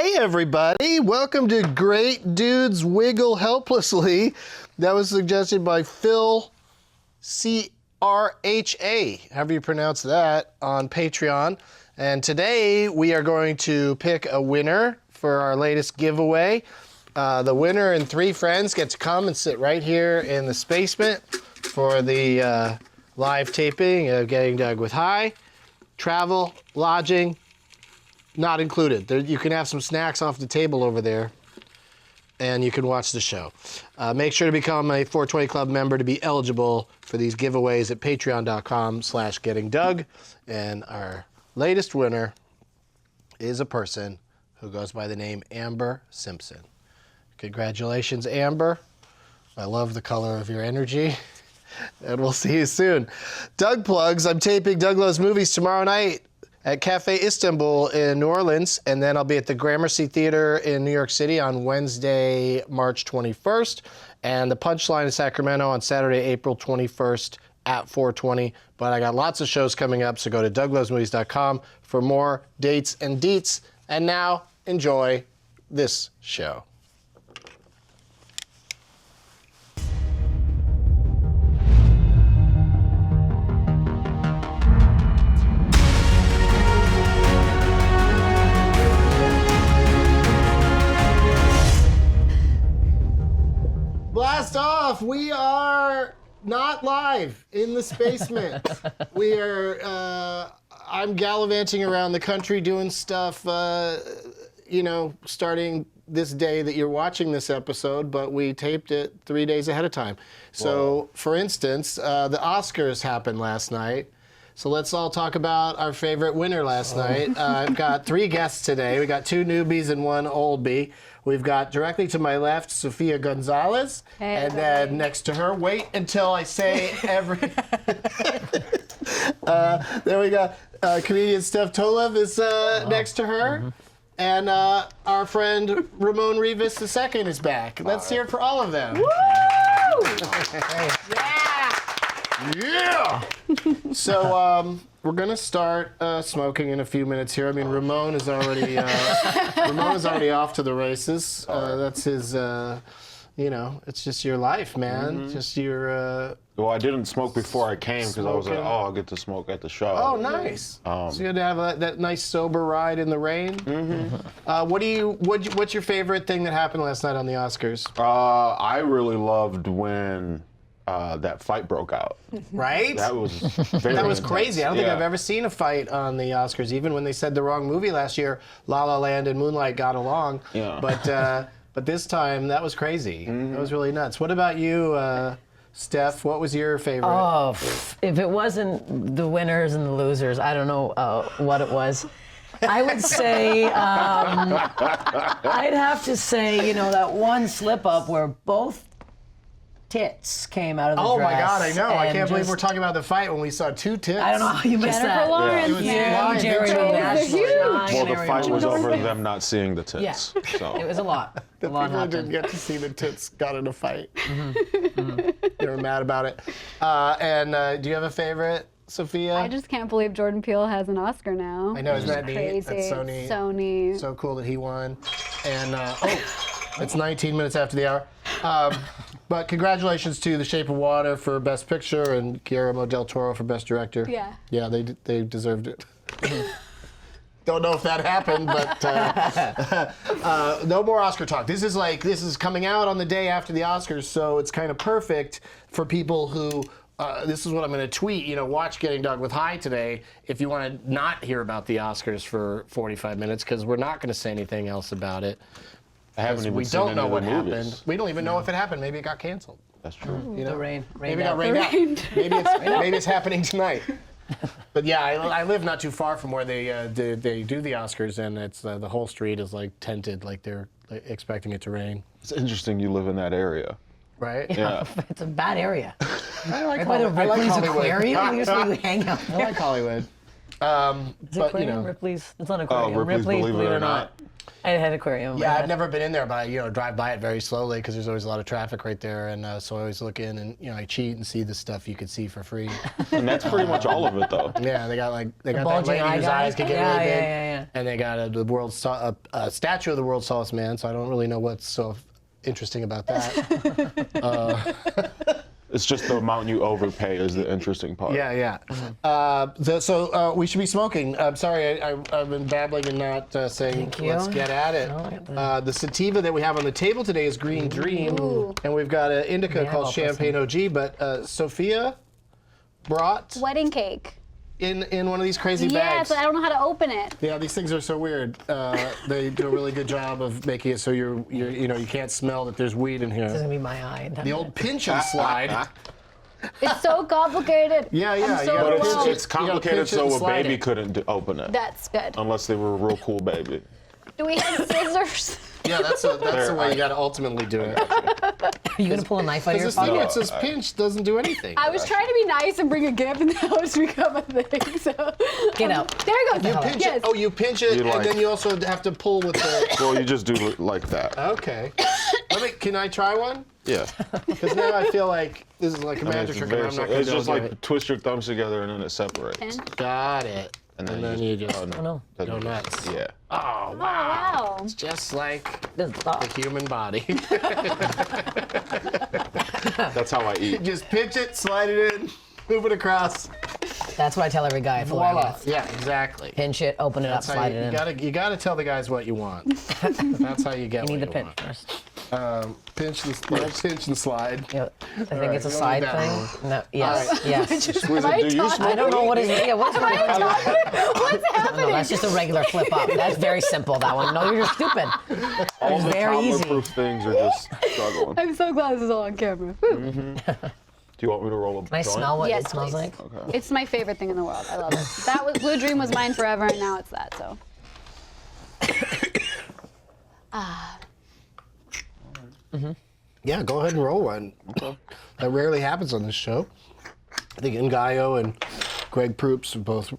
Hey everybody, welcome to Great Dudes Wiggle Helplessly. That was suggested by Phil C-R-H-A, however you pronounce that, on Patreon. And today we are going to pick a winner for our latest giveaway. The winner and 3 friends get to come and sit right here in the spacement for the live taping of Getting Dug with High. Travel, lodging, not included. You can have some snacks off the table over there, and you can watch the show. Make sure to become a 420 Club member to be eligible for these giveaways at patreon.com/gettingdug. And our latest winner is a person who goes by the name Amber Simpson. Congratulations, Amber. I love the color of your energy. And we'll see you soon. Doug plugs. I'm taping Doug Loves Movies tomorrow night at Cafe Istanbul in New Orleans, and then I'll be at the Gramercy Theater in New York City on Wednesday, March 21st, and the Punchline in Sacramento on Saturday, April 21st at 420. But I got lots of shows coming up, so go to douglovesmovies.com for more dates and deets. And now, enjoy this show. Blast off! We are not live in the spacement. We are, I'm gallivanting around the country doing stuff, starting this day that you're watching this episode, but we taped it 3 days ahead of time. So, for instance, the Oscars happened last night. So let's all talk about our favorite winner last night. I've got 3 guests today. We got 2 newbies and 1 oldie. We've got directly to my left, Sofia Gonzalez. Hey, and then next to her, wait until I say every... There we go. Comedian Steph Tolev is next to her. Mm-hmm. And our friend Ramon Rivas II is back. Let's hear it for all of them. Woo! Yeah! So we're gonna start smoking in a few minutes here. I mean, Ramon is already off to the races. That's his. It's just your life, man. Mm-hmm. Just your. Well, I didn't smoke before I came because I was like, I'll get to smoke at the show. Oh, nice. So you had to have that nice sober ride in the rain. Mm-hmm. What's your favorite thing that happened last night on the Oscars? I really loved when that fight broke out. Right? That was very That was intense. crazy. I don't think I've ever seen a fight on the Oscars. Even when they said the wrong movie last year, La La Land and Moonlight got along. Yeah. But this time, that was crazy. Mm-hmm. That was really nuts. What about you, Steph? What was your favorite? Oh, if it wasn't the winners and the losers, I don't know what it was. I would say, I'd have to say, that one slip up where both tits came out of the dress. Oh my God, I know. I can't believe we're talking about the fight when we saw 2 tits. I don't know how you missed that. Jennifer Lawrence. Yeah. Well, the fight was over them not seeing the tits. Yeah. So. It was a lot. The people who didn't get to see the tits got in a fight. They were mad about it. And do you have a favorite, Sophia? I just can't believe Jordan Peele has an Oscar now. I know, isn't that neat? Crazy. That's so neat. So cool that he won. And it's 19 minutes after the hour. But congratulations to The Shape of Water for Best Picture and Guillermo del Toro for Best Director. Yeah. Yeah, they deserved it. Don't know if that happened, but no more Oscar talk. This is coming out on the day after the Oscars, so it's kind of perfect for people who. This is what I'm going to tweet. Watch Getting Dug with High today if you want to not hear about the Oscars for 45 minutes, because we're not going to say anything else about it. We don't know what happened. We don't even know if it happened. Maybe it got canceled. That's true. The rain. Maybe it got rained out. Maybe it's happening tonight. But yeah, I live not too far from where they do the Oscars, and it's the whole street is like tented, like they're expecting it to rain. It's interesting you live in that area. Right? Yeah. It's a bad area. I like Ripley's Hollywood. Aquarium. Here's where you hang out. I like Hollywood. Ripley's. It's not an aquarium. Ripley's Believe It or Not. I had an aquarium. Yeah, I've never been in there, but I drive by it very slowly because there's always a lot of traffic right there, and so I always look in and I cheat and see the stuff you could see for free. And that's pretty much all of it, though. Yeah, they got that bulging lady eye whose guy? eyes could get Yeah, really big, yeah. and they got a statue of the world's tallest man. So I don't really know what's so interesting about that. It's just the amount you overpay is the interesting part. Yeah. So we should be smoking. I'm sorry, I've been babbling and not saying you. let's get at it. The sativa that we have on the table today is Green Dream, and we've got an indica called Champagne OG. But Sophia brought Wedding cake. in one of these crazy Yes, bags. but I don't know how to open it. Yeah, these things are so weird. They do a really good job of making it so you can't smell that there's weed in It's here. gonna be my eye. The old pinch and slide. It's so complicated. Yeah, I'm you so gotta But pinch overwhelmed. it. it's complicated pinch it so and a slide baby it. couldn't open it. That's good. Unless they were a real cool baby. Do we have scissors? Yeah, that's the way you got to ultimately do it. Are you gonna pull a knife out of your Because this thing pocket? that says pinch doesn't do anything. I was trying to be nice and bring a gift, and that was become a thing. So Get out. there you go. You pinch yes. it. Oh, you pinch it, You and like- then you also have to pull with the. Well, you just do it like that. Okay. Can I try one? Yeah. Because now I feel like this is like a magic It's trick, very and I'm not simple. going It's to just do like it. twist your thumbs together and then it separates. Pin. Got it. And then you just. Oh, no. Go nuts. Yeah. Oh, Oh, wow. wow. Just like This- the human body. That's how I eat. Just pinch it, slide it in, move it across. That's what I tell every guy. Voila. Yeah, exactly. Pinch it, open it up, That's how slide you, it in. you gotta tell the guys what you want. That's how you get You what need the you pinch want. first. Pinch and slide. Yeah, I think right, it's a we don't side need that thing. No, yes, yes. Squeeze Am I it. Do you talking? smoke? I don't know what is. Yeah, what's going on? What's happening? No, that's just a regular flip up. That's very simple. That one. No, you're just stupid. All It's the very easy. toddler-proof things are just struggling. I'm so glad this is all on camera. Do you want me to roll a Can I joint? smell what Yes, it smells please. like? Okay. It's my favorite thing in the world. I love it. That was Blue Dream was mine forever, and now it's that. So. Yeah, go ahead and roll one. That rarely happens on this show. I think Ngayo and Greg Proops have both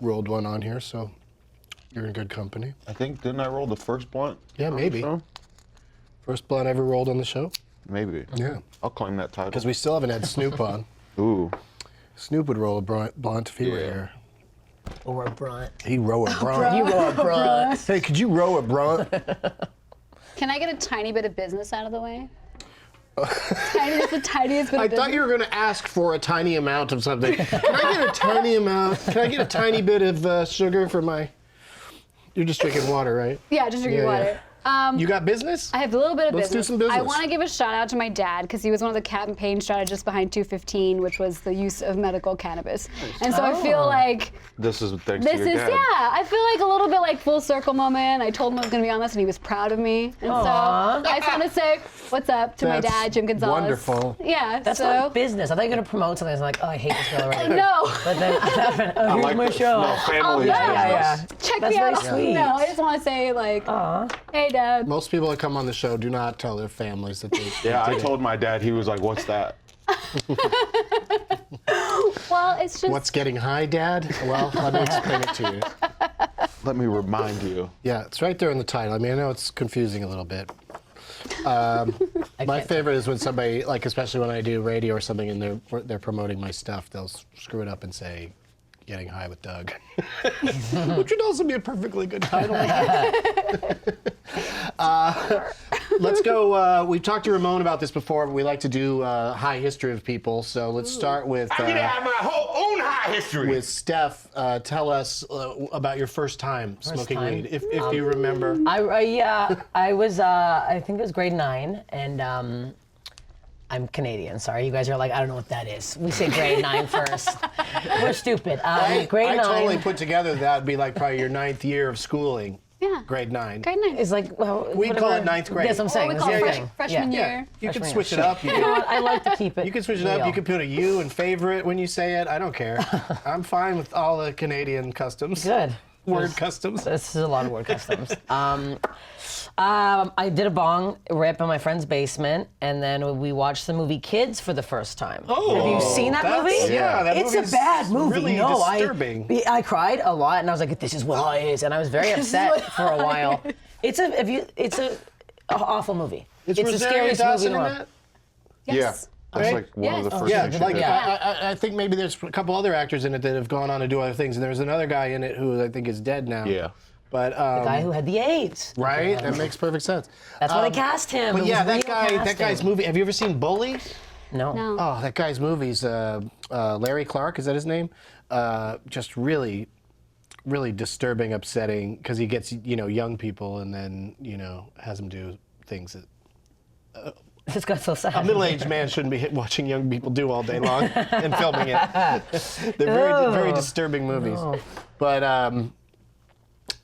rolled one on here, so you're in good company. I think, didn't I roll the first blunt? Yeah, maybe. So? First blunt ever rolled on the show? Maybe. Yeah. I'll claim that title. Because we still haven't had Snoop on. Ooh. Snoop would roll a blunt if he were Yeah. here. Or a brunt. He'd row a brunt. You roll a brunt. Hey, could you row a brunt? Can I get a tiny bit of business out of the way? Just the tiniest bit of I business. thought you were going to ask for a tiny amount of something. Can I get a tiny amount? Can I get a tiny bit of sugar for my... You're just drinking water, right? Yeah, just drinking Yeah, yeah. water. You got business? I have a little bit of Let's do business. some business. I want to give a shout out to my dad because he was one of the campaign strategists behind 215, which was the use of medical cannabis. And so I feel like This is thanks this to your is, dad. I feel like a little bit like full circle moment. I told him I was going to be on this and he was proud of me. And Aw. so I just want to say what's up to my That's dad, Jim Gonzalez. wonderful. Yeah, That's so. not business. I thought you were going to promote something. It's like, oh, I hate this girl already. No, But then oh, here's like my this. show. No, family Yeah. check That's me very out. sweet. No, I just want to say like, Aw. hey dad. Most people that come on the show do not tell their families that they Yeah, I did it. told my dad. He was like, "What's that?" Well, it's just. What's getting high, Dad? Well, let me explain it to you. Let me remind you. Yeah, it's right there in the title. I mean, I know it's confusing a little bit. My can't- favorite is when somebody, like especially when I do radio or something and they're promoting my stuff, they'll screw it up and say, "Getting High with Doug," which would also be a perfectly good title. Let's go. We've talked to Ramon about this before, but we like to do high history of people. So let's start with I get to have my whole own high history. with Steph. Tell us about your first time smoking time? weed, if you remember. I was, I think it was grade 9, and I'm Canadian. Sorry, you guys are like, I don't know what that is. We say grade 9 first. We're stupid. Grade 9 I totally put together that would be like probably your 9th year of schooling. Yeah. Grade 9. Grade 9. is like, well, We'd call whatever. it 9th grade. Yes, I'm saying. we it's call the it thing. freshman Yeah. year. Yeah, you can Freshman switch it year. up. You You know can, what? I like to keep it. you can switch it up. real. You can put a U in favorite when you say it. I don't care. I'm fine with all the Canadian customs. Good. Word customs. This is a lot of word customs. I did a bong rip in my friend's basement, and then we watched the movie Kids for the first time. Oh, have you seen that movie? Yeah, that it's movie's a bad movie. really no, disturbing. I cried a lot, and I was like, "This is what it is," and I was very upset for a while. It's a awful movie. It's the Rosario scariest movie Dawson in the in world. that? Yes. That's Right? like one of the Yes. first Yeah, things she like did. I think maybe there's a couple other actors in it that have gone on to do other things, and there's another guy in it who I think is dead now. Yeah. But The guy who had the AIDS. right, that makes perfect sense. That's why they cast him. But It yeah, was real that guy's casting. movie. Have you ever seen Bully? No. No. Oh, that guy's movies. Larry Clark, is that his name? Just really, really disturbing, upsetting, because he gets young people and then has them do things that This got so sad. a middle-aged man shouldn't be watching young people do all day long and filming it. They're very, very disturbing movies, but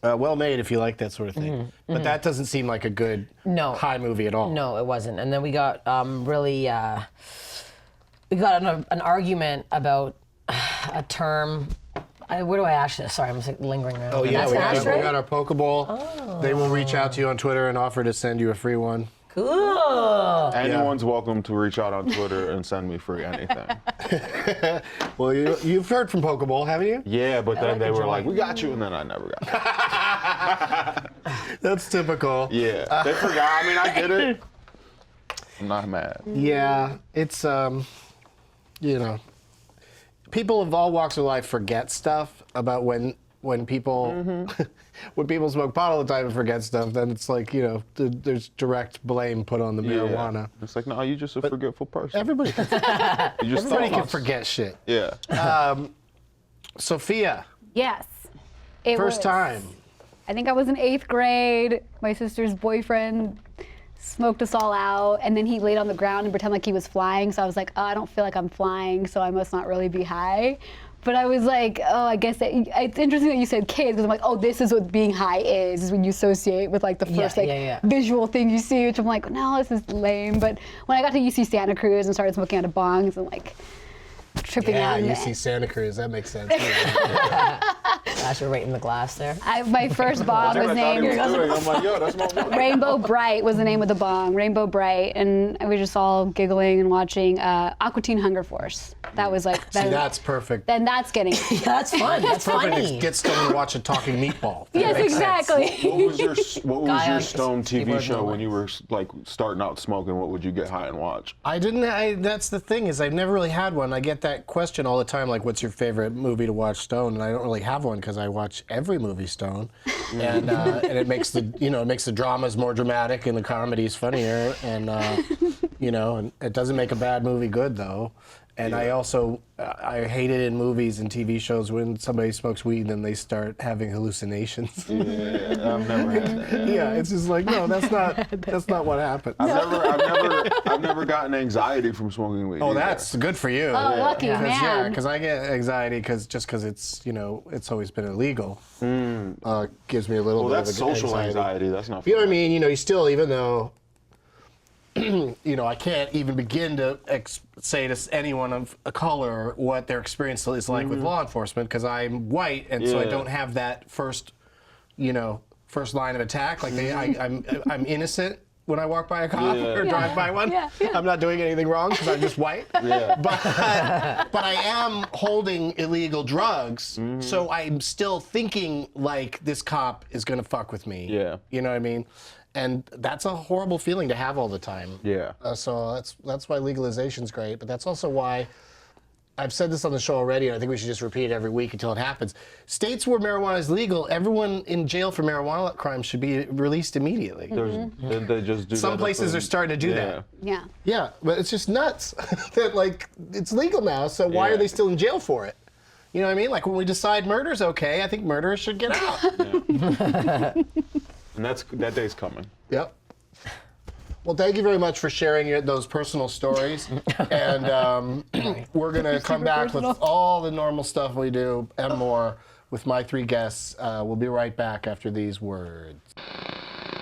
well made if you like that sort of thing. But that doesn't seem like a good high movie at all. No, it wasn't. And then we got really, we got an argument about a term. Where do I ask this? Sorry, I'm just lingering around. Oh yeah, That's we got our Pokeball. They will reach out to you on Twitter and offer to send you a free one. Cool. Anyone's welcome to reach out on Twitter and send me free anything. Well, you've heard from Pokeball, haven't you? Yeah, but then like they the were joint. like, "We got you," and then I never got it. That's typical. Yeah, they forgot. I mean, I get it. I'm not mad. Yeah, it's people of all walks of life forget stuff about when people when people smoke pot all the time and forget stuff. Then it's like there's direct blame put on the marijuana. It's like, no, you're just a forgetful person. Everybody can, You just everybody thought- can forget shit. Yeah. Yes. Sophia, It first was. time. I think I was in 8th grade. My sister's boyfriend smoked us all out, and then he laid on the ground and pretended like he was flying. So I was like, oh, I don't feel like I'm flying, so I must not really be high. But I was like, oh, I guess it's interesting that you said kids, because I'm like, oh, this is what being high is when you associate with like the first visual thing you see, which I'm like, no, this is lame. But when I got to UC Santa Cruz and started smoking out of bongs and like tripping out. Yeah, you see Santa Cruz. That makes sense. Gosh, you're right in the glass there. My first bong was That's what I thought he named was doing. I'm like, yo, that's my boy. Rainbow Bright was the name of the bong, Rainbow Bright, and we were just all giggling and watching Aqua Teen Hunger Force. That was like, See, that's perfect. then that's getting. Yeah, that's fun. That's Perfect funny. to get stoned and watch a talking meatball. That Yes, makes sense. exactly. What was your Guy on Stone TV keyboard show and when you were like starting out smoking? What would you get high and watch? I didn't. That's the thing is I've never really had one. I get that question all the time, like, "What's your favorite movie to watch stoned?" And I don't really have one because I watch every movie stoned, and it makes the dramas more dramatic and the comedies funnier, and and it doesn't make a bad movie good though. And I also I hate it in movies and TV shows when somebody smokes weed and then they start having hallucinations. Yeah, I've never had that. Yeah, it's just like, no, that's not what happened. I've never gotten anxiety from smoking weed. Oh, either. that's good for you. Oh, lucky man. Because I get anxiety because it's it's always been illegal. Gives me a little Well, bit that's of social anxiety. That's not. You know what I mean? You still, even though I can't even begin to say to anyone of a color what their experience is like with law enforcement because I'm white and so I Yeah. don't have that first line of attack. Like I'm innocent when I walk by a cop Yeah. or drive by one. Yeah, yeah. I'm not doing anything wrong because I'm just white. Yeah. But I am holding illegal drugs, so I'm still thinking like this cop is gonna fuck with me. Yeah. You know what I mean? And that's a horrible feeling to have all the time. Yeah. So that's why legalization's great, but that's also why I've said this on the show already, and I think we should just repeat it every week until it happens. States where marijuana is legal, everyone in jail for marijuana crimes should be released immediately. They just do Some that places up are starting to do yeah. that. Yeah. Yeah, but it's just nuts that like it's legal now, so why Yeah. are they still in jail for it? You know what I mean? Like when we decide murder's okay, I think murderers should get out. And that day's coming. Yep. Well, thank you very much for sharing those personal stories. And we're going to come back with all the normal stuff we do and more with my three guests. We'll be right back after these words.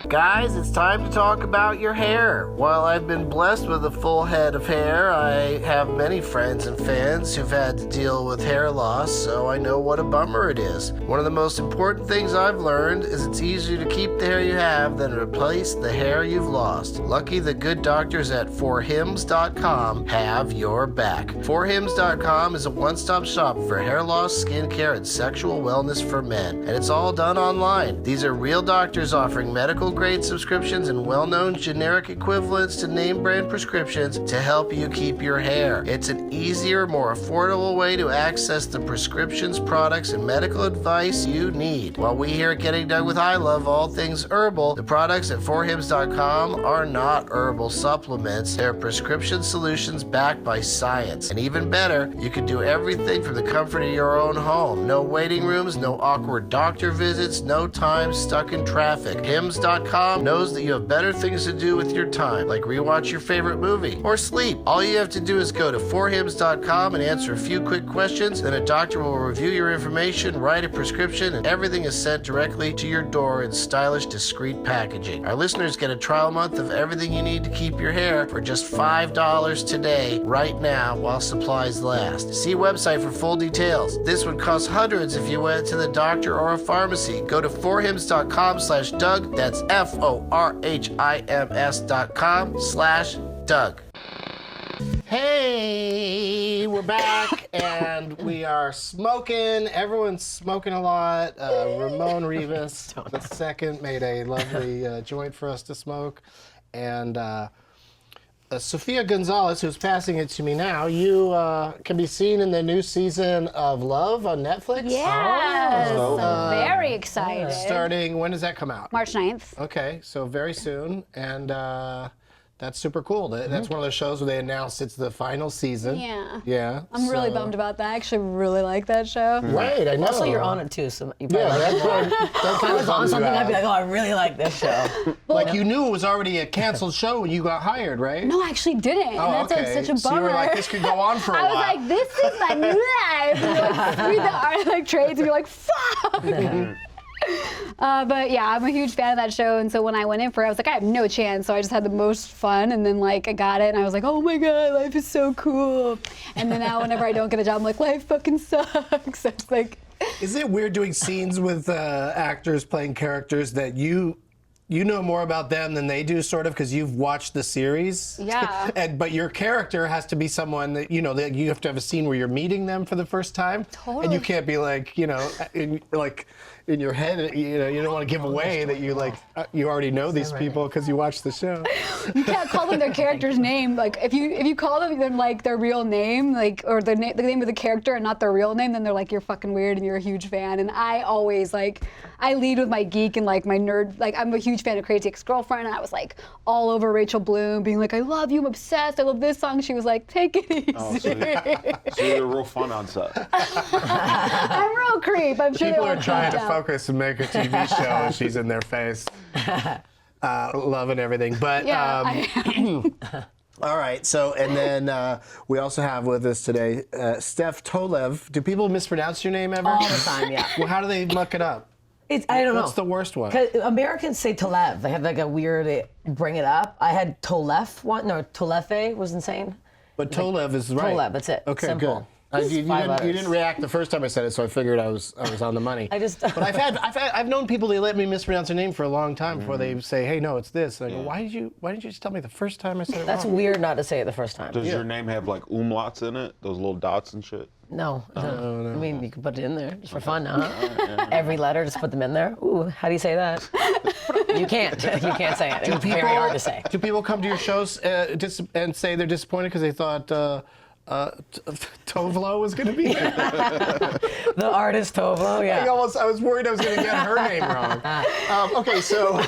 Guys, it's time to talk about your hair. While I've been blessed with a full head of hair, I have many friends and fans who've had to deal with hair loss, so I know what a bummer it is. One of the most important things I've learned is it's easier to keep the hair you have than replace the hair you've lost. Lucky the good doctors at forhims.com have your back. Forhims.com is a one-stop shop for hair loss, skincare, and sexual wellness for men, and it's all done online. These are real doctors offering medical-grade subscriptions and well-known generic equivalents to name-brand prescriptions to help you keep your hair. It's an easier, more affordable way to access the prescriptions, products, and medical advice you need. While we here at Getting Done with I love all things herbal, the products at forhims.com are not herbal supplements. They're prescription solutions backed by science. And even better, you can do everything from the comfort of your own home. No waiting rooms, no awkward doctor visits, no time stuck in traffic. Hims.com knows that you have better things to do with your time, like rewatch your favorite movie or sleep. All you have to do is go to forhims.com and answer a few quick questions. Then a doctor will review your information, write a prescription, and everything is sent directly to your door in stylish, discreet packaging. Our listeners get a trial month of everything you need to keep your hair for just $5 today, right now, while supplies last. See website for full details. This would cost hundreds if you went to the doctor or a pharmacy. Go to forhims.com/Doug. That's forhims.com/Doug. Hey, we're back and we are smoking. Everyone's smoking a lot. Ramon Rivas the second made a lovely joint for us to smoke. And Sofia Gonzalez, who's passing it to me now, you can be seen in the new season of Love on Netflix. Yes, I'm very excited. Starting, when does that come out? March 9th. Okay, so very soon. And that's super cool. That's one of those shows where they announced it's the final season. Yeah. Yeah. I'm really bummed about that. I actually really like that show. Right, I know. Also, you're on it too, so you probably like it more. If I was on something, I'd be like, oh, I really like this show. Like you knew it was already a canceled show when you got hired, right? No, I actually didn't. And that's why it's such a bummer. So you were like, this could go on for a I while. was like, this is my new life. And you like, read the art like trades and you're like, fuck. But yeah, I'm a huge fan of that show, and so when I went in for it, I was like, I have no chance. So I just had the most fun, and then like I got it, and I was like, oh my god, life is so cool. And then now, whenever I don't get a job, I'm like, life fucking sucks. It's like, Is it weird doing scenes with actors playing characters that you know more about them than they do, sort of, because you've watched the series? Yeah. But your character has to be someone that, that you have to have a scene where you're meeting them for the first time. Totally. And you can't be like, in your head, you don't want to give away that you you already know these people because you watched the show. you can't call them their character's name. Like if you call them like their real name, like or the name of the character and not their real name, then they're like, you're fucking weird and you're a huge fan. And I always I lead with my geek and like my nerd. Like I'm a huge fan of Crazy Ex-Girlfriend, and I was like all over Rachel Bloom, being like, I love you, I'm obsessed, I love this song. She was like, take it easy. Oh, so you're real fun on set. I'm real creep. I'm sure People they are all trying to freaked out. focus and make a TV show, and she's in their face, loving everything. But Yeah, I am. all right. So, and then we also have with us today Steph Tolev. Do people mispronounce your name ever? All the time, yeah. Well, how do they muck it up? I don't know. What's the worst one? 'Cause Americans say Tolev. They have like a weird bring it up. I had Tolef one, or Tolefe was insane. But Tolev is right. Tolev, that's it. Okay, Simple. good. It's You 5 letters. didn't react the first time I said it, so I figured I was on the money. But I've known people, they let me mispronounce their name for a long time before they say, hey, no, it's this. And I go, why didn't you just tell me the first time I said it That's wrong? weird not to say it the first time. Does your name have like umlauts in it? Those little dots and shit? No. I mean, you can put it in there just for fun, huh? Every letter, just put them in there. Ooh, how do you say that? You can't. You can't say it. It's very hard to say. Do people come to your shows and say they're disappointed because they thought Tovlo was going to be there? The artist Tovlo, yeah. I was worried I was going to get her name wrong. Okay, so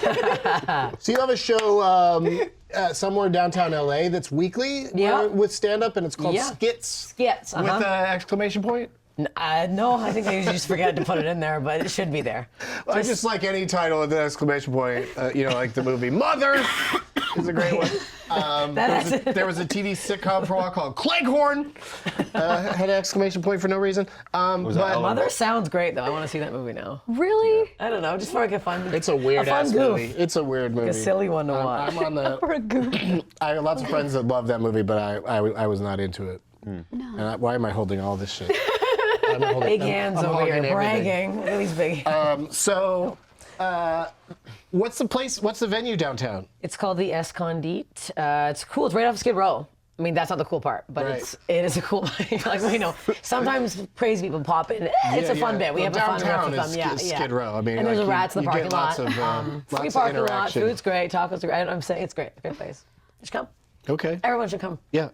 you have a show somewhere downtown LA that's weekly with stand-up, and it's called Skits. Skits, With an exclamation point? No, I think they just forgot to put it in there, but it should be there. I just like any title with an exclamation point, like the movie Mother It's a great one. There was a TV sitcom for a while called Cleghorn. Had an exclamation point for no reason. But Mother sounds great, though. I want to see that movie now. Really? I don't know, just for like a fun. it's a weird ass goof. movie. It's a weird movie. A silly one to watch. I'm on the. For a goof. I have lots of friends that love that movie, but I was not into it. No. And why am I holding all this shit? Big hands I'm over here, hogging everything. bragging. Look at these big hands. What's the place? What's the venue downtown? It's called the Escondite. It's cool. It's right off Skid Row. I mean, that's not the cool part, but Right. it is a cool. Like you know, sometimes crazy people pop in. It's a fun bit. We Well, have a fun downtown riff with is them. Skid Row. I mean, and there's like, a rats in the you parking get lots lot. of, Free lots of parking lot. interaction. Food's great. Tacos are great. I'm saying it's great. Great place. You should come. Okay. Everyone should come. Yeah.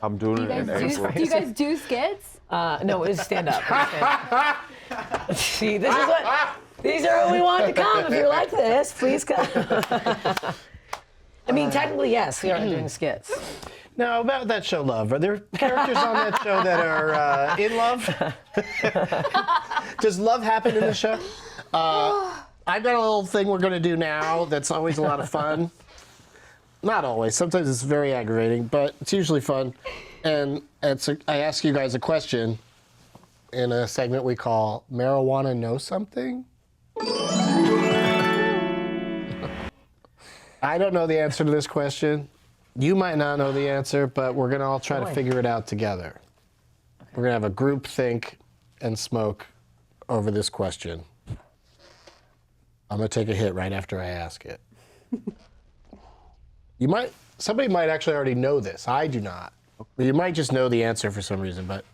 I'm doing Do it in April. you guys do skits? No, it's stand up. See, this is what. These are who we want to come. If you like this, please come. I mean, technically, yes, we are doing skits. Now, about that show, Love, are there characters on that show that are in love? Does love happen in the show? I've got a little thing we're going to do now that's always a lot of fun. Not always. Sometimes it's very aggravating, but it's usually fun. And I ask you guys a question in a segment we call Marijuana Know Something? I don't know the answer to this question. You might not know the answer, but we're going to all try to figure it out together. We're going to have a group think and smoke over this question. I'm going to take a hit right after I ask it. Somebody might actually already know this. I do not. You might just know the answer for some reason, but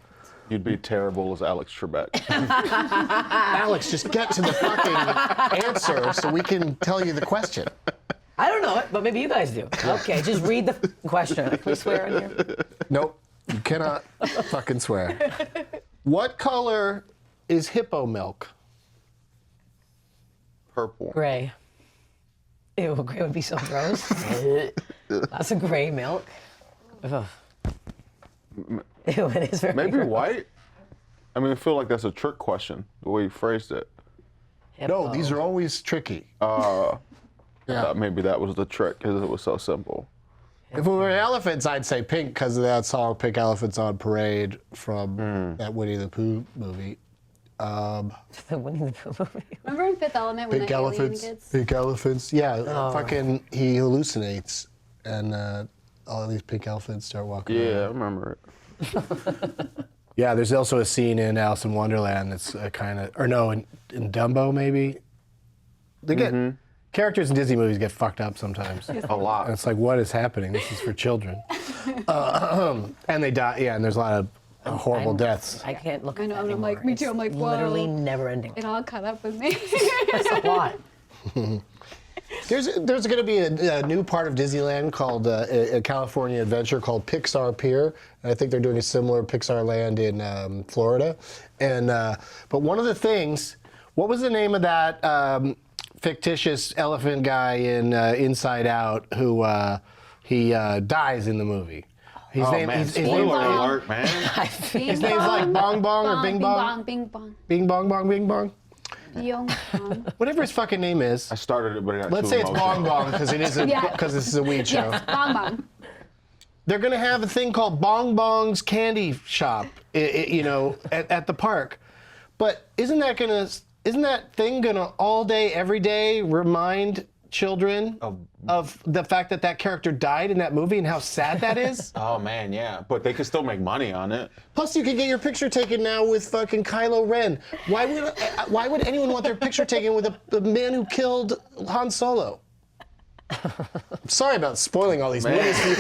You'd be terrible as Alex Trebek. Alex, just get to the fucking answer so we can tell you the question. I don't know it, but maybe you guys do. Okay, just read the question. Can we swear in here? Nope, you cannot fucking swear. What color is hippo milk? Purple. Gray. Ew, gray would be so gross. Lots of gray milk. Ugh. Ew, it is very Maybe gross. white? I mean, I feel like that's a trick question, the way you phrased it. No, these are always tricky. Yeah. Yeah. Maybe that was the trick, because it was so simple. If we were elephants, I'd say pink because of that song "Pink Elephants on Parade" from that Winnie the Pooh movie. The Winnie the Pooh movie. Remember in Fifth Element when Pink the elephants, alien gets... pink elephants. Yeah, fucking he hallucinates, and all these pink elephants start walking. Yeah, I around. remember it. Yeah, there's also a scene in Alice in Wonderland that's kind of, or no, in Dumbo maybe. They get characters in Disney movies get fucked up sometimes. A lot. And it's like, what is happening? This is for children. And they die. Yeah, and there's a lot of horrible deaths. I can't look at I know, that and I'm anymore. like, me too, It's I'm like, whoa. literally never ending. It all caught up with me. It's a lot. There's going to be a new part of Disneyland called a California adventure called Pixar Pier, and I think they're doing a similar Pixar Land in Florida. And but one of the things, what was the name of that fictitious elephant guy in Inside Out who he dies in the movie? His Oh, name, man, his spoiler name- alert, man. His name's like Bong Bong or Bing Bong? Bing bong. Bing Bong Bong Bing Bong? Bing bong. Whatever his fucking name is. I started it, but it got Let's too say it's emotional. Bong Bong because it isn't, Yeah. because this is a weed show. Bong bong. They're gonna have a thing called Bong Bong's Candy Shop, you know, at the park. But isn't that thing gonna all day, every day remind children of the fact that that character died in that movie and how sad that is? Oh, man, yeah. But they could still make money on it. Plus, you can get your picture taken now with fucking Kylo Ren. Why would anyone want their picture taken with the man who killed Han Solo? I'm sorry about spoiling all these movies for you.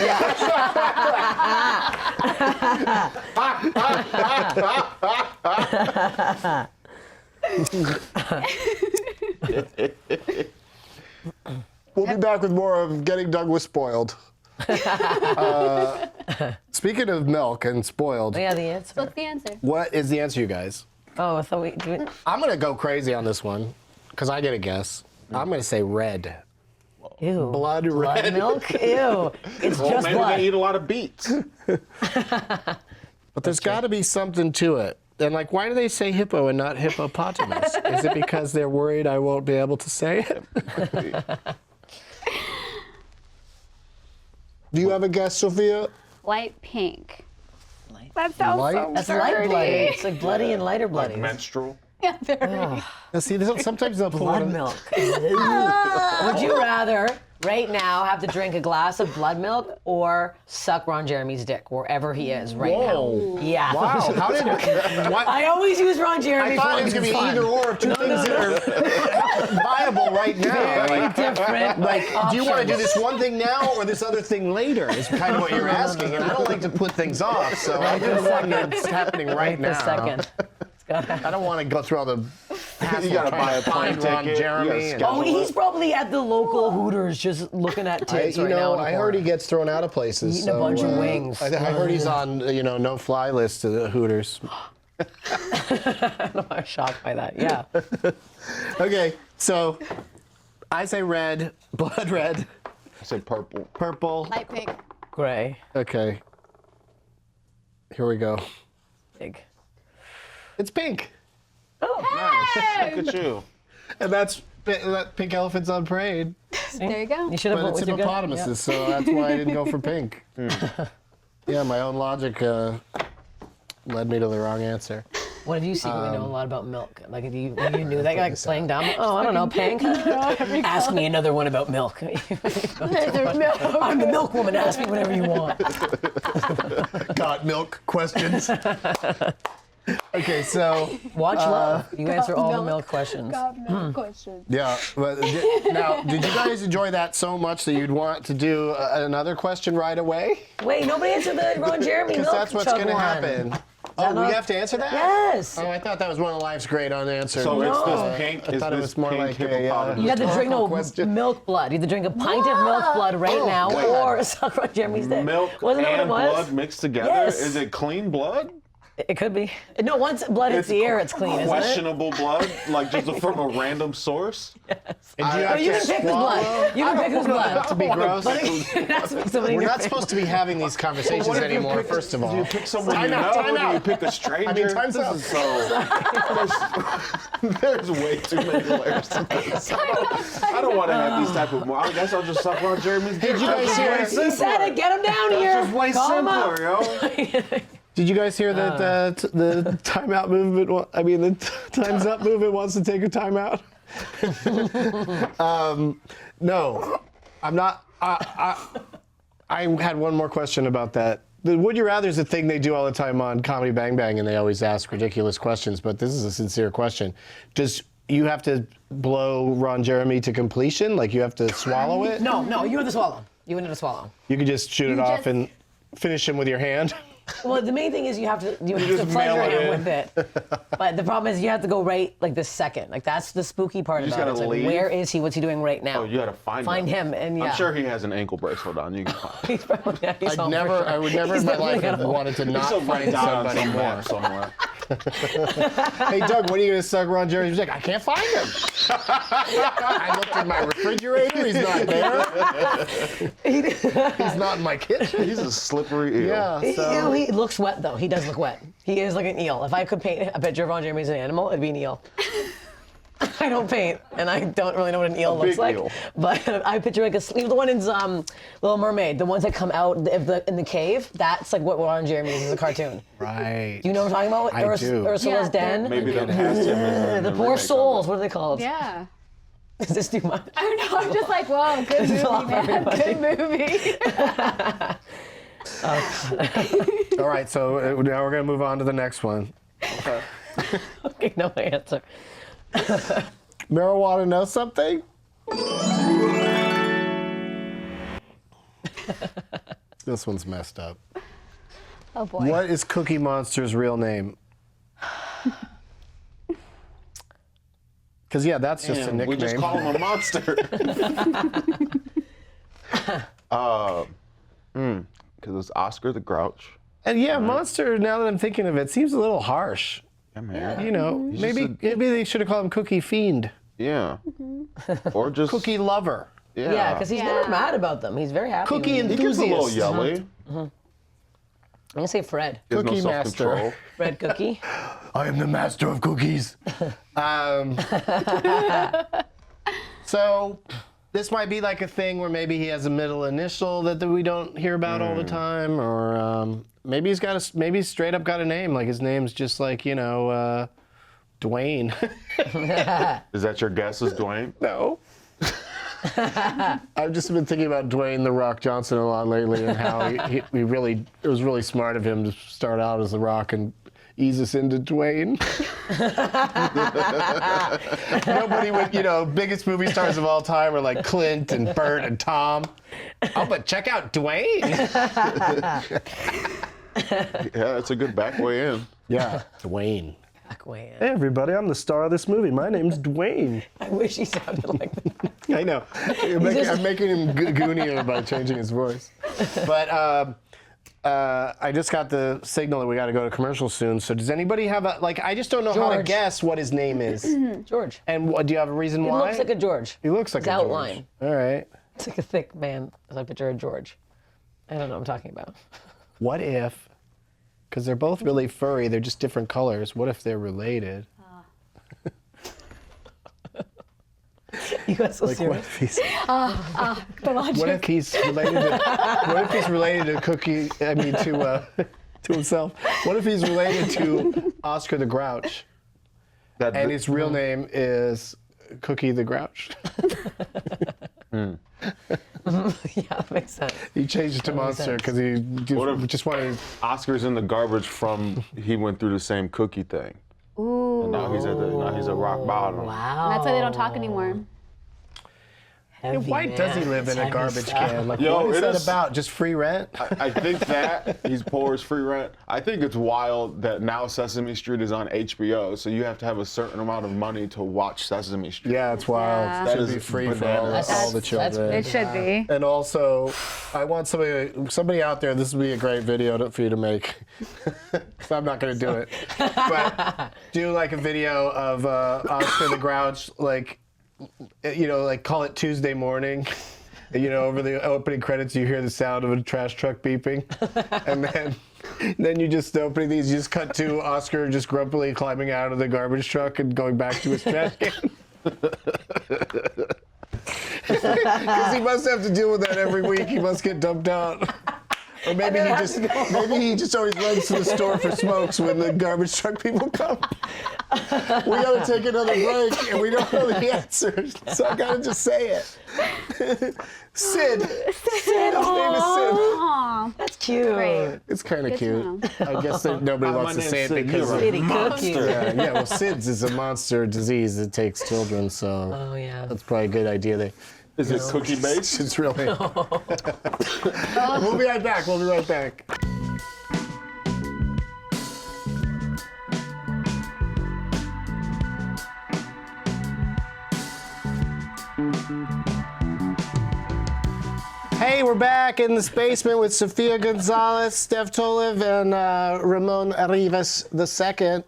We'll be back with more of Getting Douglas Spoiled. Speaking of milk and spoiled, Yeah, the answer. What's the answer? what is the answer, you guys? Oh, I thought we do it. I'm going to go crazy on this one because I get a guess. I'm going to say red. Ew. Blood red. milk? Ew. It's Well, just maybe blood. they eat a lot of beets. But there's got to be something to it. And like, why do they say hippo and not hippopotamus? Is it because they're worried I won't be able to say it? Do you have a guess, Sophia? Light pink. That sounds Light? so That's dirty. light bloody. It's like bloody and lighter bloody. Menstrual. Yeah, very. Now, see, sometimes they'll put Blood one milk. Would you rather, right now, have to drink a glass of blood milk or suck Ron Jeremy's dick wherever he is right Whoa. now? Yeah. Wow, how did what? I always use Ron Jeremy I for thought it was going to be either or of two things that are viable right now. very Like, different. do you want to do this one thing now or this other thing later? Is kind of what you're asking, and I don't like to put things off, so I do the one that's happening right now. This second. I don't want to go through all the You gotta buy a plane Ron ticket. Jeremy. You gotta Oh, schedule he's it. probably at the local Hooters just looking at tits right now. in the I heard corner. he gets thrown out of places. Eating a so, bunch of wings. I heard he's on, no-fly list to the Hooters. I'm shocked by that. Yeah. Okay, so I say red, blood red, I said purple. purple. Light pink. Gray. Okay. Here we go. Big. It's pink. Nice. Look at you. And that's that Pink Elephant's on Parade. There you go. You should have But voted it's with your gut. hippopotamuses, so that's why I didn't go for pink. Yeah, my own logic led me to the wrong answer. What did you secretly know a lot about milk? Like, if you knew that, like playing dumb. Oh, I don't know, pink. Ask me another one about milk. I'm the milk woman. Ask me whatever you want. Got milk questions. Okay, so Watch love. You answer all the milk. milk questions. God, no question. yeah. But now, did you guys enjoy that so much that you'd want to do another question right away? Wait, nobody answered the Ron Jeremy milk Because that's what's chug going to one. happen. Oh, not- we have to answer that? Yes. Oh, I thought that was one of life's great unanswered. So No. it's this pink. I Is thought it this was more pink like a, hippopotamus? You have to drink question. milk blood. You have to drink a pint of milk blood right now, wait. or suck Ron Jeremy's dick. Milk Wasn't that and what it was? blood mixed together? Yes. Is it clean blood? It could be. No, once blood hits the air, it's clean, isn't it? Questionable blood? Like just from a random source? And do you have You to can pick whose swallow? blood. You can pick whose blood. To be gross. But it has to be somebody in We're your not family. supposed to be having these conversations anymore, first of all. Do you pick someone Time you out, know? time Do you out. pick a stranger? I mean, time's this out. is so... there's way too many layers to this. I don't want to have these type of... I guess I'll just suck on Jeremy's dick. Did you guys hear? He said it. Get him down here. It's just way Call him up. simpler, yo. Did you guys hear that the timeout movement? The Time's Up movement wants to take a timeout. No, I'm not. I had one more question about that. The Would You Rather is a thing they do all the time on Comedy Bang Bang, and they always ask ridiculous questions. But this is a sincere question. Does you have to blow Ron Jeremy to completion? Like you have to swallow it? No, you have to swallow. You have to swallow. You could just shoot it off and finish him with your hand. Well, the main thing is you have to just pleasure mail it him in. with it. But the problem is you have to go right like the second. Like that's the spooky part just about it. gotta It's like, leave? where is he? What's he doing right now? Oh, you gotta find him. And yeah. I'm sure he has an ankle bracelet on. You can find him. He's probably, yeah, he's home for sure. I would never He's in my definitely life have got a- wanted to not He'll find write down on somebody some more. map somewhere. Hey, Doug, when are you going to suck Ron Jeremy's dick? I can't find him. I looked in my refrigerator. He's not there. He's not in my kitchen. He's a slippery eel. Yeah, so. He looks wet though. He does look wet. He is like an eel. If I could paint a picture of Ron Jeremy as an animal, it'd be an eel. I don't paint, and I don't really know what an eel looks big like. eel. But I picture like the one in Little Mermaid, the ones that come out in the cave. That's like what Ron Jeremy is as a cartoon. Right. Do you know what I'm talking about? I do. Ursula's Yeah, Den. Maybe they'll cast him as The poor souls. What are they called? Yeah. Is this too much? I don't know. I'm just like, whoa, good It's a lot movie, for man. everybody. Good movie. All right, so now we're going to move on to the next one. Okay, no answer. Marijuana know something? This one's messed up. Oh boy. What is Cookie Monster's real name? Because, yeah, that's just a Damn, nickname. we just call him a monster. Because it's Oscar the Grouch. And, yeah, Monster, now that I'm thinking of it, seems a little harsh. Yeah, man. You know, maybe they should have called him Cookie Fiend. Yeah. Or just Cookie Lover. Yeah, because he's never mad about them. He's very happy. Cookie when He gets a little enthusiast. yelly. I'm gonna say Fred. He has no Cookie self-control. master. Fred Cookie. I am the master of cookies. So this might be like a thing where maybe he has a middle initial that we don't hear about all the time, or maybe he's got maybe he's straight up got a name. Like his name's just like Dwayne. Is that your guess? Is Dwayne? No. I've just been thinking about Dwayne "The Rock" Johnson a lot lately, and how it was really smart of him to start out as The Rock and ease us into Dwayne. Nobody would, biggest movie stars of all time are like Clint and Bert and Tom. Oh, but check out Dwayne. Yeah, that's a good back way in. Yeah, Dwayne. Hey, Hey everybody, I'm the star of this movie. My name's Dwayne. I wish he sounded like that. I know. I'm making him goonier by changing his voice. But I just got the signal that we got to go to commercial soon. So does anybody have I just don't know how to George. guess what his name is. George. And do you have a reason He why? looks like a George. He looks like His a outline. George. All right. It's like a thick man. As I picture a George. I don't know what I'm talking about. What if, because they're both really furry, they're just different colors, what if they're related? You guys so What serious? if he's what if he's related to Cookie? I mean to himself. What if he's related to Oscar the Grouch, and his real name is Cookie the Grouch? Yeah, that makes sense. He changed it to Monster because he just wanted. Oscar's in the garbage from he went through the same cookie thing. Ooh. And now he's at rock bottom. Wow. That's why they don't talk anymore. Heavy, Why does he man. live in a Heavy garbage stuff. can? Like, Yo, what is it that is- about? Just free rent? I think that he's poor as free rent. I think it's wild that now Sesame Street is on HBO, so you have to have a certain amount of money to watch Sesame Street. Yeah, it's wild. Yeah. It That should is be free for bananas. all the That's children. It should be. And also, I want somebody out there, this would be a great video for you to make. So I'm not going to do it. But do like a video of Oscar the Grouch, like call it Tuesday morning. Over the opening credits, you hear the sound of a trash truck beeping. And then you just opening these, you just cut to Oscar just grumpily climbing out of the garbage truck and going back to his trash can. Because he must have to deal with that every week. He must get dumped out. Or maybe he just always runs to the store for smokes when the garbage truck people come. We gotta take another break, and we don't know the answers, so I gotta just say it. Sid. His name is Sid. Aw. That's cute. Great. It's kind of Good to cute. I guess that nobody My wants to name's say it Sid. because You're a City monster. cookie. yeah, well, SIDS is a monster disease that takes children, so Oh yeah. that's probably a good idea. Is it cookie based? It's really. We'll be right back. We'll be right back. Hey, we're back in this basement with Sofia Gonzalez, Steph Tolev, and Ramon Rivas II.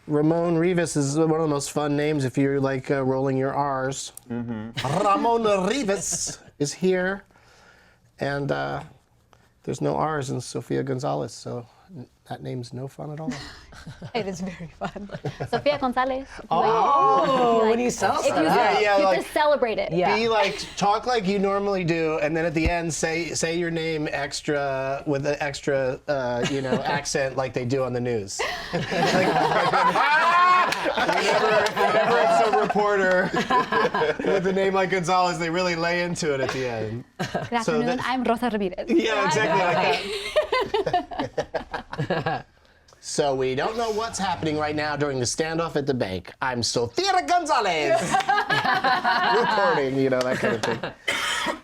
Ramon Rivas is one of the most fun names if you're like rolling your R's. Ramon Rivas is here, and there's no R's in Sofia Gonzalez, so that name's no fun at all. It is very fun. Sofia Gonzalez. Oh, when you sell If you, stuff. yeah, you like- just celebrate it. Yeah. Be like, talk like you normally do, and then at the end say your name extra with an extra accent like they do on the news. Whenever it's a reporter with a name like Gonzalez, they really lay into it at the end. Good afternoon. I'm Rosa Ramirez. Yeah, exactly like that. So we don't know what's happening right now during the standoff at the bank. I'm Sofia Gonzalez reporting, that kind of thing.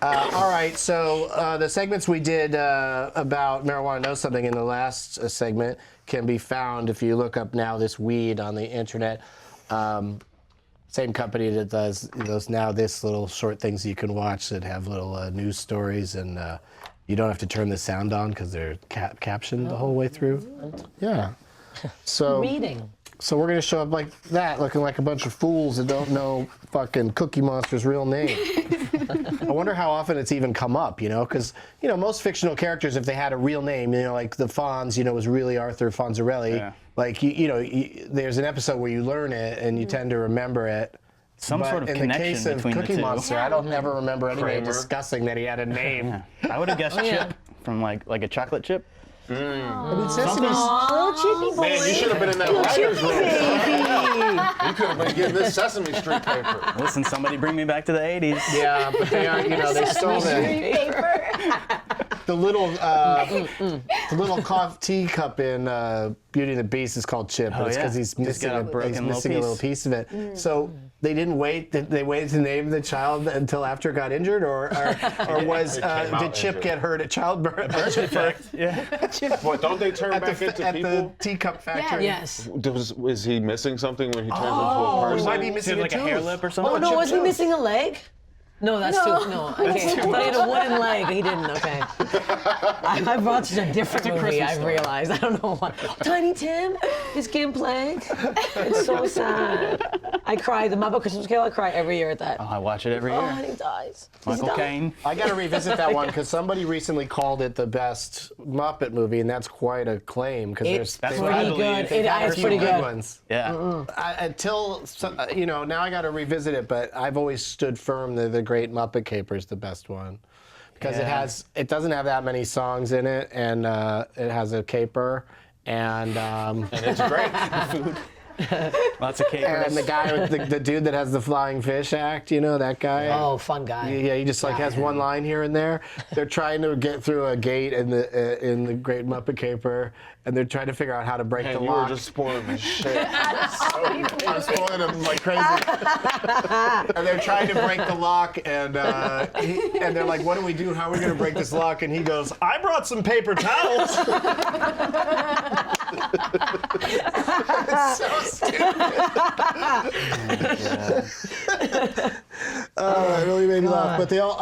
All right, so the segments we did about Marijuana Knows Something in the last segment can be found if you look up Now This Weed on the internet. Same company that does those Now This little short things you can watch that have little news stories, and you don't have to turn the sound on because they're captioned the whole way through. Yeah. So Reading. So we're gonna show up like that, looking like a bunch of fools that don't know fucking Cookie Monster's real name. I wonder how often it's even come up, because most fictional characters, if they had a real name, like the Fonz, was really Arthur Fonzarelli. Yeah. Like there's an episode where you learn it and you tend to remember it. Some but sort of in the connection case of between Cookie the two. Monster, I don't never remember anybody Kramer. discussing that he had a name. I would have guessed Chip from like a chocolate chip. I mean, Sesame's Oh, Chippy boy. Man, you should have been in that writer's room. You could have been getting this Sesame Street paper. Listen, somebody bring me back to the 80s. yeah, but they are, they stole the little teacup in Beauty and the Beast is called Chip, but Oh, it's because yeah. he's He's missing, got a broken he's little missing a little piece of it. So they didn't wait. They waited to name the child until after it got injured, or was did Chip injured. get hurt at childbirth? Yeah. What, don't they turn at back into the people? teacup factory. Yes. Was he missing something when he turns into Oh, a he person? might be Is missing it like a tooth. hair lip or Oh, something? no, Chip was he tooth. missing a leg? No, that's too. No, okay. But he had a wooden leg. He didn't. Okay. I brought such a different movie. I realized. I don't know why. Tiny Tim, his skin plague. It's so sad. I cry. The Muppet Christmas Carol. I cry every year at that. Oh, I watch it every Oh, year. and he dies. Michael Caine. I got to revisit that one because somebody recently called it the best Muppet movie, and that's quite a claim because It's That's there's what I pretty believe. good. They've It's some pretty good good. ones. Yeah. Until now, I got to revisit it, but I've always stood firm that the Great Muppet Caper is the best one because Yeah. it doesn't have that many songs in it, and it has a caper, and It's great. Lots of capers. and the guy with the dude that has the flying fish act, that guy. Oh, fun guy. Yeah, he just has one line here and there. They're trying to get through a gate in the Great Muppet Caper, and they're trying to figure out how to break Man, the you lock. were just spoiling the shit. I'm spoiling him like crazy. And they're trying to break the lock, and they're like, "What do we do? How are we going to break this lock?" And he goes, "I brought some paper towels." It's so stupid. It really made me laugh. But they all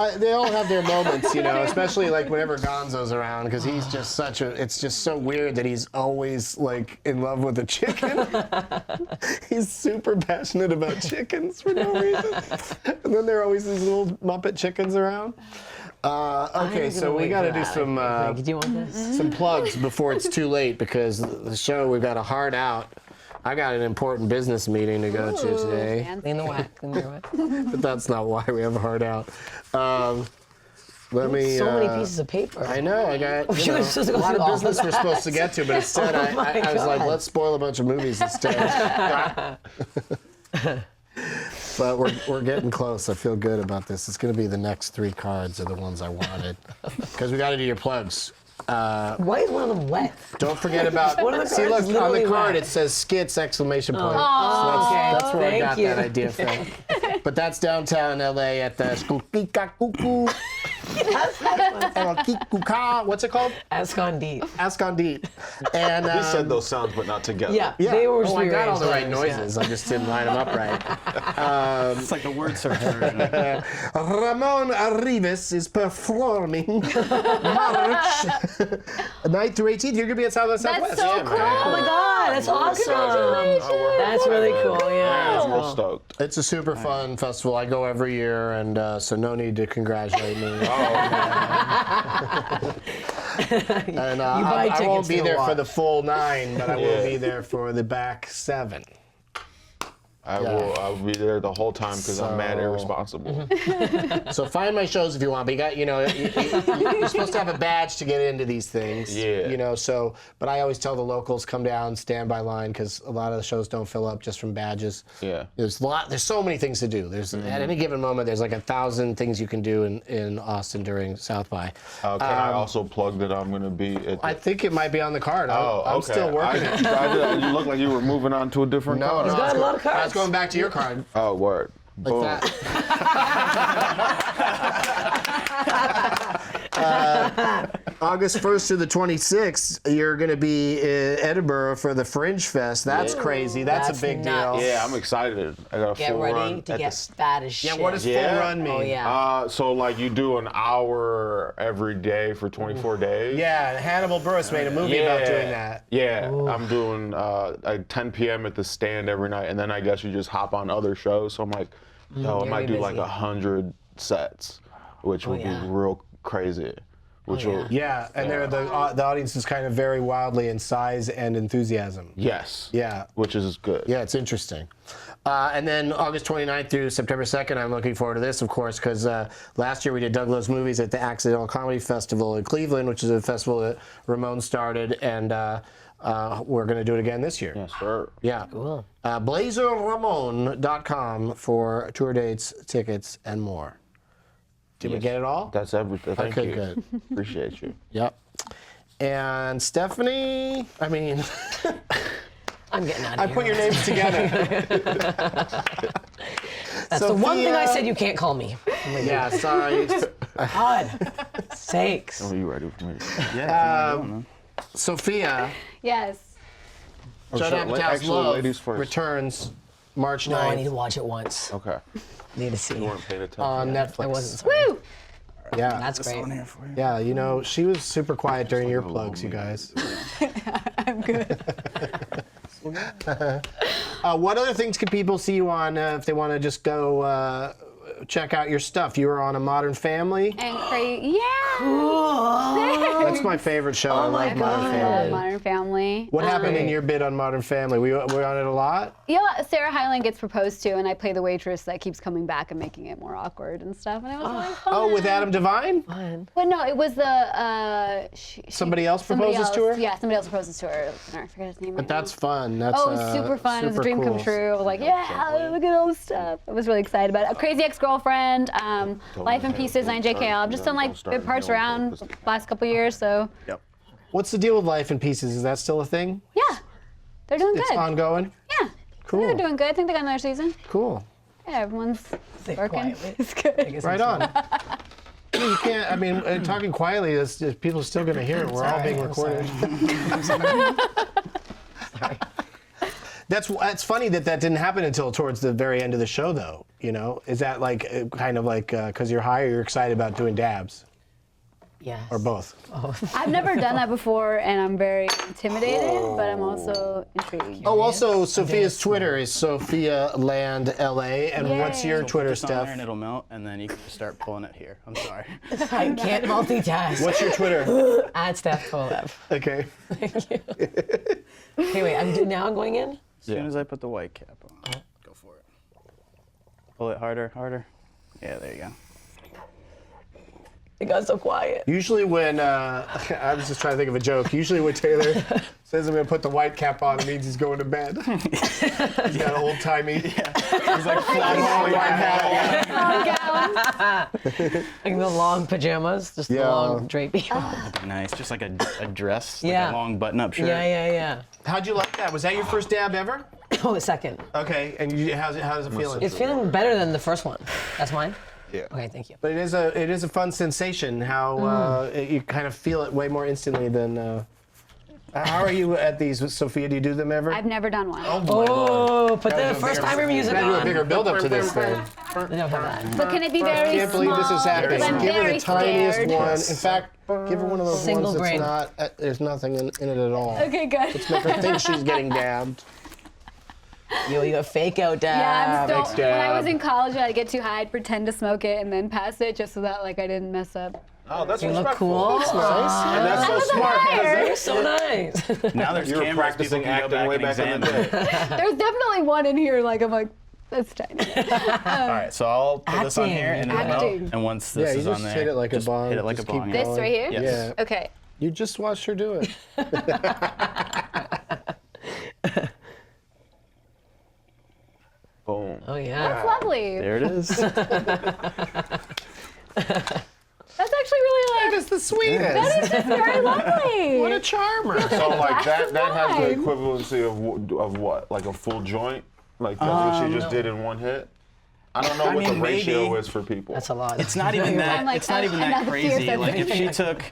have their moments, especially like whenever Gonzo's around, because he's just it's just so weird that he's always like in love with a chicken. He's super passionate about chickens for no reason. And then there are always these little Muppet chickens around. Okay, so we got to do some Do you want this? some plugs before it's too late because the show we've got a hard out. I got an important business meeting to go to today, Clean the wax. Clean the wax. but that's not why we have a hard out. Let me. So many pieces of paper. I know. I got You were supposed to a go lot through of all business of we're that. supposed to get to, but instead Oh my I was like, God. let's spoil a bunch of movies instead. But we're getting close. I feel good about this. It's going to be the next 3 cards are the ones I wanted because we got to do your plugs. Why is one of them wet? Don't forget about. One of the See, cards look is on literally the card. wet. It says skits ! So okay. that's where I Thank got you. that idea from. But that's downtown LA at the Skukika Kuku. What's it called? Escondite. Ascondite. And He said those sounds, but not together. Yeah, yeah. they were I got all the right rearranged noises. I just didn't line them up right. It's like the word search version. Ramon Rivas is performing March 9th through 18th. You're gonna be at South by Southwest. That's so Yeah, man. cool. Oh my God, that's awesome. That's really cool. Yeah. I'm real stoked. It's a super fun festival. I go every year, and so no need to congratulate me. And buy I won't tickets be to there for watch. the full 9, but I will Yeah. be there for the back 7. I'll be there the whole time because I'm mad So- irresponsible. So find my shows if you want. But you got, you're supposed to have a badge to get into these things. Yeah. So, but I always tell the locals come down, stand by line, because a lot of the shows don't fill up just from badges. Yeah. There's so many things to do. There's at any given moment, there's like 1,000 things you can do in Austin during South by. Can I also plug that I'm going to be at I think it might be on the card. I'm okay. still working it. You look like you were moving on to a different No, card. no, got a lot of I was cards. going back to your card. Oh, word. Boom. That. August 1st to the 26th, you're going to be in Edinburgh for the Fringe Fest. That's crazy. That's That's a big nuts. deal. Yeah, I'm excited. I got a Get full ready run to at get fat as shit. Yeah, what does Yeah. full run mean? Oh yeah. So like you do an hour every day for 24 days? Yeah, Hannibal Buress made a movie about doing that. Yeah, I'm doing like 10 p.m. at the Stand every night, and then I guess you just hop on other shows. So I'm like, yo, I you're might do like busy. 100 sets, which would yeah. be real crazy. which will Yeah, and the audience is kind of very wildly in size and enthusiasm. yes, Yeah. which is good. Yeah, it's interesting. And then August 29th through September 2nd, I'm looking forward to this, of course, because last year we did Doug Loves Movies at the Accidental Comedy Festival in Cleveland, which is a festival that Ramon started, and we're going to do it again this year. Yes, sir. Yeah. Cool. BlazerRamon.com for tour dates, tickets, and more. Did we get it all? That's everything. Thank Okay, you. good. Appreciate you. Yep. And Stephanie, I'm getting out of I here. put your names together. That's the one thing I Sophia- said you can't call me. Yeah, sorry. God sakes. Are you ready for me? Sophia, Yes. Judd Apatow's Actually, Love ladies first. returns March No, I need 9th to watch it once. Okay. Need to see. You weren't paying attention. on Netflix. I wasn't. Sorry. Woo! Yeah. That's great. On here for you. Yeah, you know, she was super quiet during your plugs, you guys. I'm good. What other things can people see you on if they want to just go check out your stuff? You were on A Modern Family. And yeah. That's my favorite show. I love Modern I love Family. Modern Family. What happened in your bid on Modern Family? Were you on it a lot? Yeah, Sarah Hyland gets proposed to, and I play the waitress that keeps coming back and making it more awkward and stuff. And it was really fun. Oh, with Adam Devine? But no, it was the Somebody else proposes to her? Yeah, somebody else proposes to her. I forget his name. But that's fun. That's Oh, it was super fun. It was a dream come true. I was like, yeah, look at all this stuff. I was really excited about it. A Crazy Ex-Girlfriend, Life in Pieces, 9JKL. I've just done like good parts around the last couple years, so Yep. What's the deal with Life in Pieces? Is that still a thing? yeah, they're doing It's good. ongoing? Yeah, Cool. they're doing good. I think they got another season. Cool. Yeah, everyone's working. quietly. It's good. Right on. You can't, I mean, talking quietly, people are still going to hear it. We're all being recorded. That's funny that didn't happen until towards the very end of the show, though. You know, is that like kind of like because you're high, or you're excited about doing dabs, Yes. or both? I've never done that before, and I'm very intimidated, but I'm also intrigued. Oh, also, Sophia's Twitter is Sophia Land LA, and what's your Yay. Twitter Just on there stuff? and it'll melt, and then you can just start pulling it here. I'm sorry. I can't multitask. What's your Twitter? At Steph Tolev. Okay. Okay, wait. Now I'm going in. As soon as I put the white cap on, go for it. Pull it harder, harder. Yeah, there you go. It got so quiet. Usually when, I was just trying to think of a joke. Usually when Taylor says I'm going to put the white cap on, it means he's going to bed. He's got old-timey. He's like flying white hat. Like the long pajamas, just the Yeah. long drapey. Nice, just like a dress, like Yeah. a long button-up shirt. Yeah. How'd you like that? Was that your first dab ever? Oh, a second. Okay, and how does it feel? It's feeling better than the first one. That's mine? Yeah. Okay, thank you. But it is a fun sensation how you kind of feel it way more instantly than. How are you at these, Sophia? Do you do them ever? I've never done one. Oh, put the first timer music Gotta do a on. bigger build up to this thing. We don't have that. But can it be I very can't small? believe this is happening. Because I'm Give her very the tiniest scared. one. In fact, give her one of those Single ones that's grain. not. There's nothing in it at all. Okay, good. Make her think she's getting dabbed. You got fake out dab. Yeah, I'm still. Thanks, When I was Dad. in college, I'd get too high, I'd pretend to smoke it, and then pass it just so that like I didn't mess up. Oh, that's You look respectful. cool. That's nice. And that's so was smart. higher. You're so nice. Now there's You were cameras, practicing people can go acting way back back and in the examine. day. There's definitely one in here. Like I'm like, that's tiny. All right, so I'll put this on Acting. here, and it'll melt. Acting. And once Yeah, this you is just on there, hit it like a just bong. hit it like Just a keep bong. This going. right here. Yes. Yeah. Okay. You just watched her do it. Boom. Oh, yeah. That's lovely. There it is. That's actually really like. That is the sweetest. That is just very lovely. What a charmer. So like that has the fine. equivalency of what? Like a full joint? Like that's what she just did in one hit? I don't know I what the mean, ratio maybe. is for people. That's a lot. It's not even that. I'm like, it's not even that another fear crazy. Like if she sensation. took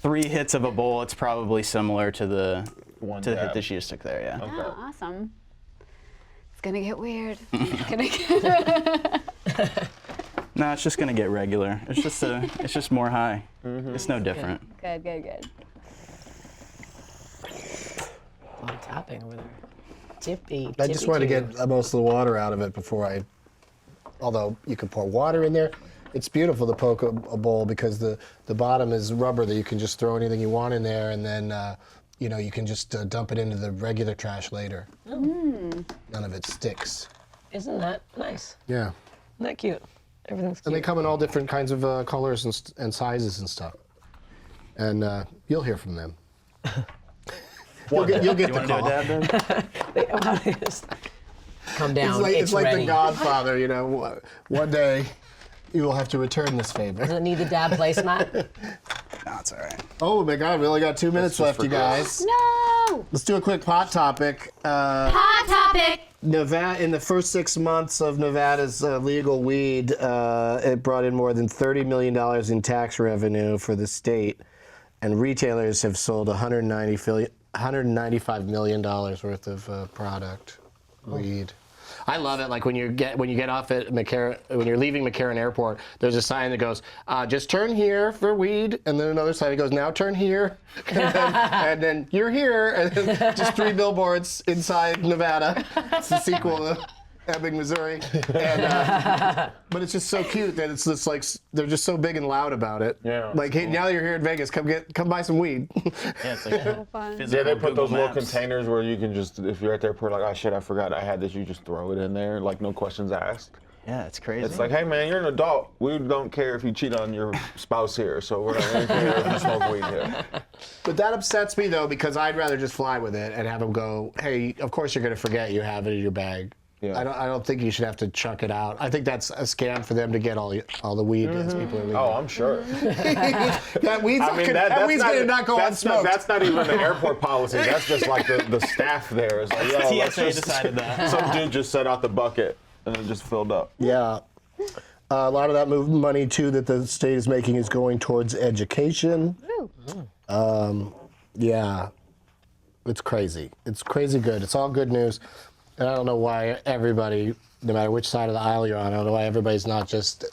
3 hits of a bowl, it's probably similar to the One hit dab. that she just took there. Yeah. Oh, awesome. It's gonna get weird. It's gonna get. No, it's just gonna get regular. It's just more high. It's no different. Good, good, good. A lot of tapping over there. Tippy. I just wanted to get most of the water out of it before I. Although you could pour water in there, It's beautiful, the poke bowl, because the bottom is rubber that you can just throw anything you want in there, and then you can just dump it into the regular trash later. None of it sticks. Isn't that nice? Yeah. Isn't that cute? Everything's cute. And they come in all different kinds of colors and sizes and stuff. And you'll hear from them. You'll get the call. Come down. It's like ready. The Godfather, one day you will have to return this favor. Does it need the dab placemat? No, it's all right. Oh my God, we only got 2 minutes left, you guys. No! Let's do a quick hot topic. Hot topic! Nevada, in the first 6 months of Nevada's legal weed, it brought in more than $30 million in tax revenue for the state, and retailers have sold $195 million worth of product, weed. I love it. Like when you get off at McCarran, when you're leaving McCarran Airport, there's a sign that goes, "Just turn here for weed," and then another sign that goes, "Now turn here," and then "You're here," and then just 3 billboards inside Nevada. It's the sequel to Ebbing, Missouri. And, but it's just so cute that it's just like they're just so big and loud about it. Yeah. Like, hey, now you're here in Vegas, come buy some weed. Yeah, it's like Fun. Yeah, they put Google those little Maps. containers where you can just, if you're at the airport, like, oh shit, I forgot I had this, you just throw it in there, like no questions asked. Yeah, it's crazy. It's like, hey man, you're an adult. We don't care if you cheat on your spouse here, so we're not gonna care if you smoke weed here. But that upsets me though, because I'd rather just fly with it and have them go, hey, of course you're gonna forget you have it in your bag. Yeah. I don't think you should have to chuck it out. I think that's a scam for them to get all the weed as people are leaving. Oh, I'm sure. That weed's, that weed's gonna not go unsmoked. That's not even the airport policy. That's just like the staff there. It's like, yo, let's TSA just- decided that. Some dude just set out the bucket and it just filled up. Yeah. A lot of that money too that the state is making is going towards education. Yeah. It's crazy. It's crazy good. It's all good news. And I don't know why everybody, no matter which side of the aisle you're on, I don't know why everybody's not just,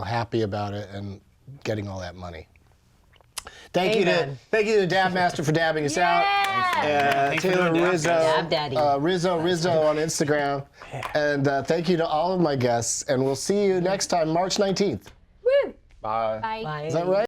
happy about it and getting all that money. Thank you to Dab Master for dabbing us out. Thanks for Taylor doing Dab, Rizzo, Dab Daddy. Rizzo on Instagram. And thank you to all of my guests. And we'll see you next time, March 19th. Woo! Bye. Bye. Bye. Is that right?